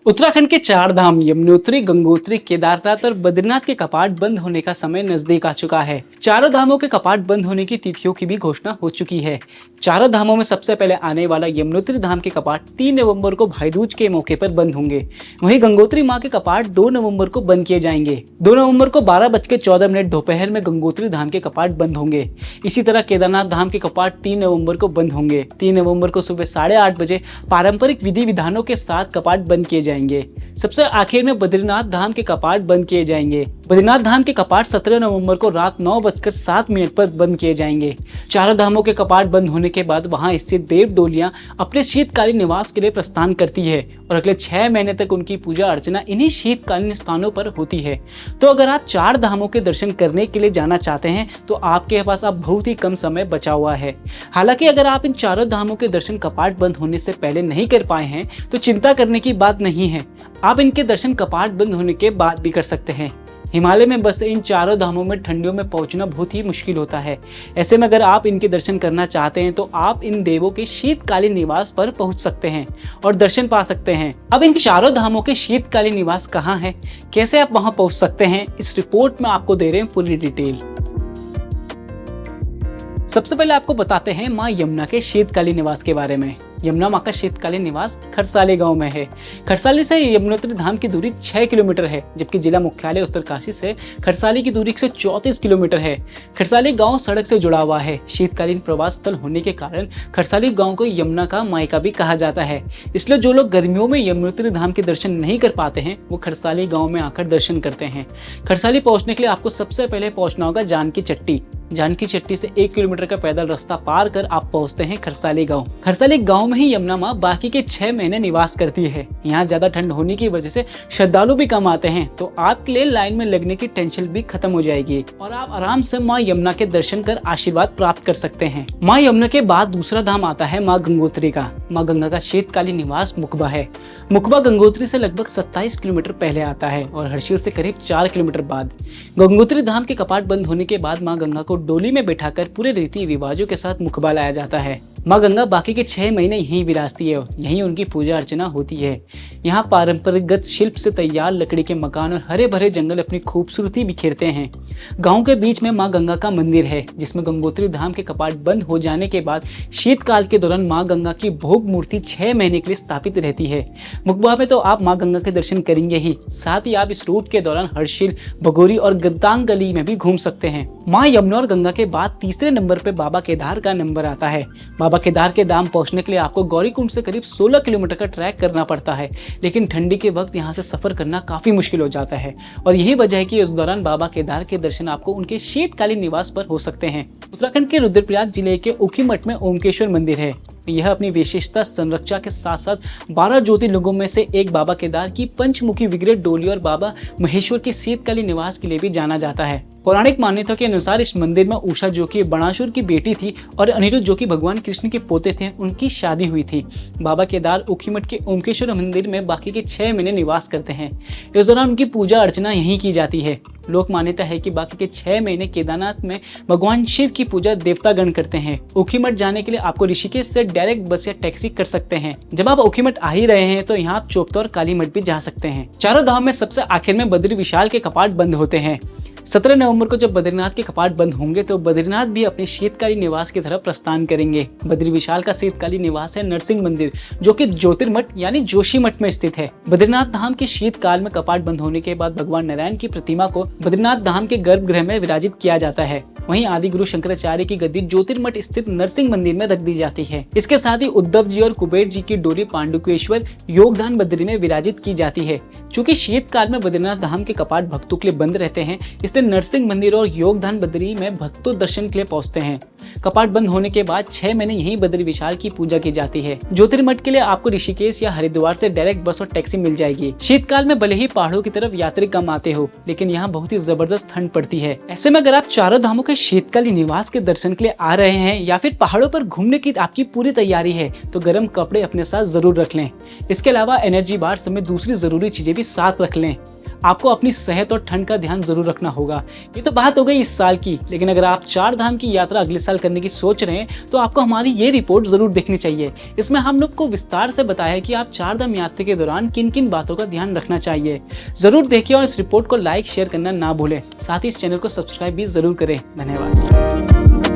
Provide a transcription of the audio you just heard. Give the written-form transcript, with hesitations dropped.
उत्तराखंड के चार धाम यमुनोत्री, गंगोत्री, केदारनाथ और बद्रीनाथ के कपाट बंद होने का समय नजदीक आ चुका है। चारों धामों के कपाट बंद होने की तिथियों की भी घोषणा हो चुकी है। चारों धामों में सबसे पहले आने वाला यमुनोत्री धाम के कपाट 3 नवंबर को भाई दूज के मौके पर बंद होंगे। वहीं गंगोत्री मां के कपाट 2 नवंबर को बंद किए जाएंगे। 2 नवंबर को 12:14 दोपहर में गंगोत्री धाम के कपाट बंद होंगे। इसी तरह केदारनाथ धाम के कपाट 3 नवंबर को बंद होंगे। 3 नवंबर को सुबह 8:30 बजे पारंपरिक विधि विधानों के साथ कपाट बंद किए जाएंगे। सबसे आखिर में बद्रीनाथ धाम के कपाट बंद किए जाएंगे। बद्रीनाथ धाम के कपाट 17 नवंबर को रात 9:07 पर बंद किए जाएंगे। चारों धामों के कपाट बंद होने के बाद वहां स्थित देव डोलियां अपने शीतकालीन निवास के लिए प्रस्थान करती है और अगले 6 महीने तक उनकी पूजा अर्चना इन्हीं शीतकालीन स्थानों पर होती है। तो अगर आप चार धामों के दर्शन करने के लिए जाना चाहते हैं तो आपके पास अब बहुत ही कम समय बचा हुआ है। हालांकि अगर आप इन चारों धामों के दर्शन कपाट बंद होने से पहले नहीं कर पाए हैं तो चिंता करने की बात नहीं है। आप इनके दर्शन कपाट बंद होने के बाद भी कर सकते हैं। हिमालय में बस इन चारों धामों में ठंडियों में पहुंचना बहुत ही मुश्किल होता है। ऐसे में अगर आप इनके दर्शन करना चाहते हैं तो आप इन देवों के शीतकालीन निवास पर पहुंच सकते हैं और दर्शन पा सकते हैं। अब इन चारों धामों के शीतकालीन निवास कहाँ है, कैसे आप वहां पहुंच सकते हैं, इस रिपोर्ट में आपको दे रहे हैं पूरी डिटेल। सबसे पहले आपको बताते हैं मां यमुना के शीतकालीन निवास के बारे में। यमुना मां का शीतकालीन निवास खरसाली गांव में है। खरसाली से यमुनोत्री धाम की दूरी 6 किलोमीटर है, जबकि जिला मुख्यालय उत्तरकाशी से खरसाली की दूरी 134 किलोमीटर है। खरसाली गांव सड़क से जुड़ा हुआ है। शीतकालीन प्रवास स्थल होने के कारण खरसाली गांव को यमुना का मायका भी कहा जाता है। इसलिए जो लोग गर्मियों में यमुनोत्री धाम के दर्शन नहीं कर पाते हैं वो खरसाली गाँव में आकर दर्शन करते हैं। खरसाली पहुंचने के लिए आपको सबसे पहले पहुंचना होगा जानकी चट्टी। जानकी चट्टी से 1 किलोमीटर का पैदल रास्ता पार कर आप पहुंचते हैं खरसाली गांव। खरसाली गांव में ही यमुना मां बाकी के 6 महीने निवास करती है। यहाँ ज्यादा ठंड होने की वजह से श्रद्धालु भी कम आते हैं, तो आपके लिए लाइन में लगने की टेंशन भी खत्म हो जाएगी और आप आराम से मां यमुना के दर्शन कर आशीर्वाद प्राप्त कर सकते हैं। मां यमुना के बाद दूसरा धाम आता है मां गंगोत्री का। मां गंगा का शीतकालीन निवास मुखबा है। मुखबा गंगोत्री से लगभग 27 किलोमीटर पहले आता है और हर्षिल से करीब 4 किलोमीटर बाद। गंगोत्री धाम के कपाट बंद होने के बाद मां गंगा को डोली में बैठाकर पूरे रीति रिवाजों के साथ मुखबा लाया जाता है। मां गंगा बाकी के 6 महीने यहीं विराजती है, यहीं उनकी पूजा अर्चना होती है। यहाँ पारंपरिक शिल्प से तैयार लकड़ी के मकान और हरे भरे जंगल अपनी खूबसूरती बिखेरते हैं। गांव के बीच में मां गंगा का मंदिर है, जिसमें गंगोत्री धाम के कपाट बंद हो जाने के बाद शीतकाल के दौरान मां गंगा की भोग मूर्ति 6 महीने के लिए स्थापित रहती है। मुखबा में तो आप मां गंगा के दर्शन करेंगे ही, साथ ही आप इस रूट के दौरान हर्षिल, भगोरी और गद्दांग गली में भी घूम सकते हैं। मां यमुना और गंगा के बाद तीसरे नंबर पे बाबा केदार का नंबर आता है। बाबा केदार के धाम पहुंचने के लिए आपको गौरीकुंड से करीब 16 किलोमीटर का ट्रैक करना पड़ता है, लेकिन ठंडी के वक्त यहां से सफर करना काफी मुश्किल हो जाता है और यही वजह है कि इस दौरान बाबा केदार के दर्शन आपको उनके शीतकालीन निवास पर हो सकते हैं। उत्तराखंड के रुद्रप्रयाग जिले के ऊखीमठ में ओमकेश्वर मंदिर है। यह अपनी विशेषता संरक्षा के साथ साथ 12 ज्योतिर्लिंगों में से एक बाबा केदार की पंचमुखी विग्रह डोली और बाबा महेश्वर के शीतकालीन निवास के लिए भी जाना जाता है। पौराणिक मान्यता के अनुसार इस मंदिर में उषा जो कि बाणासुर की बेटी थी और अनिरुद्ध जो कि भगवान कृष्ण के पोते थे, उनकी शादी हुई थी। बाबा केदार ऊखीमठ के ओमकेश्वर मंदिर में बाकी के 6 महीने निवास करते हैं। इस दौरान उनकी पूजा अर्चना यहीं की जाती है। लोक मान्यता है कि बाकी के 6 महीने केदारनाथ में भगवान शिव की पूजा देवतागण करते हैं। ऊखीमठ जाने के लिए आपको ऋषिकेश से डायरेक्ट बस या टैक्सी कर सकते हैं। जब आप ऊखीमठ आ ही रहे हैं तो यहाँ आप चोपता और कालीमठ भी जा सकते हैं। चारों धाम में सबसे आखिर में बद्री विशाल के कपाट बंद होते हैं। 17 नवंबर को जब बद्रीनाथ के कपाट बंद होंगे तो बद्रीनाथ भी अपने शीतकालीन निवास की तरफ प्रस्थान करेंगे। बद्री विशाल का शीतकालीन निवास है नरसिंह मंदिर, जो कि ज्योतिर्मठ यानी जोशीमठ में स्थित है। बद्रीनाथ धाम के शीतकाल में कपाट बंद होने के बाद भगवान नारायण की प्रतिमा को बद्रीनाथ धाम के गर्भगृह में विराजित किया जाता है। वहीं आदि गुरु शंकराचार्य की गद्दी ज्योतिर्मठ स्थित नरसिंह मंदिर में रख दी जाती है। इसके साथ ही उद्धव जी और कुबेर जी की डोली पांडुकेश्वर योगदान बद्री में विराजित की जाती है। चूंकि शीतकाल में बद्रीनाथ धाम के कपाट भक्तों के लिए बंद रहते हैं, इसलिए नरसिंह मंदिर और योगदान बद्री में भक्तों दर्शन के लिए पहुंचते हैं। कपाट बंद होने के बाद 6 महीने यहीं बद्री विशाल की पूजा की जाती है। ज्योतिर्मठ के लिए आपको ऋषिकेश या हरिद्वार से डायरेक्ट बस और टैक्सी मिल जाएगी। शीतकाल में भले ही पहाड़ों की तरफ यात्री कम आते हो, लेकिन यहाँ बहुत ही जबरदस्त ठंड पड़ती है। ऐसे में अगर आप चारों धामों के शीतकालीन निवास के दर्शन के लिए आ रहे हैं या फिर पहाड़ों पर घूमने की आपकी पूरी तैयारी है तो गर्म कपड़े अपने साथ जरूर रख लें। इसके अलावा एनर्जी बार समेत दूसरी जरूरी चीजें भी साथ रख लें। आपको अपनी सेहत और ठंड का ध्यान जरूर रखना होगा। ये तो बात हो गई इस साल की, लेकिन अगर आप 4 धाम की यात्रा अगले साल करने की सोच रहे हैं तो आपको हमारी ये रिपोर्ट जरूर देखनी चाहिए। इसमें हम लोग को विस्तार से बताया है कि आप 4 धाम यात्रा के दौरान किन किन बातों का ध्यान रखना चाहिए। जरूर देखिए और इस रिपोर्ट को लाइक शेयर करना ना भूलें। साथ ही इस चैनल को सब्सक्राइब भी जरूर करें। धन्यवाद।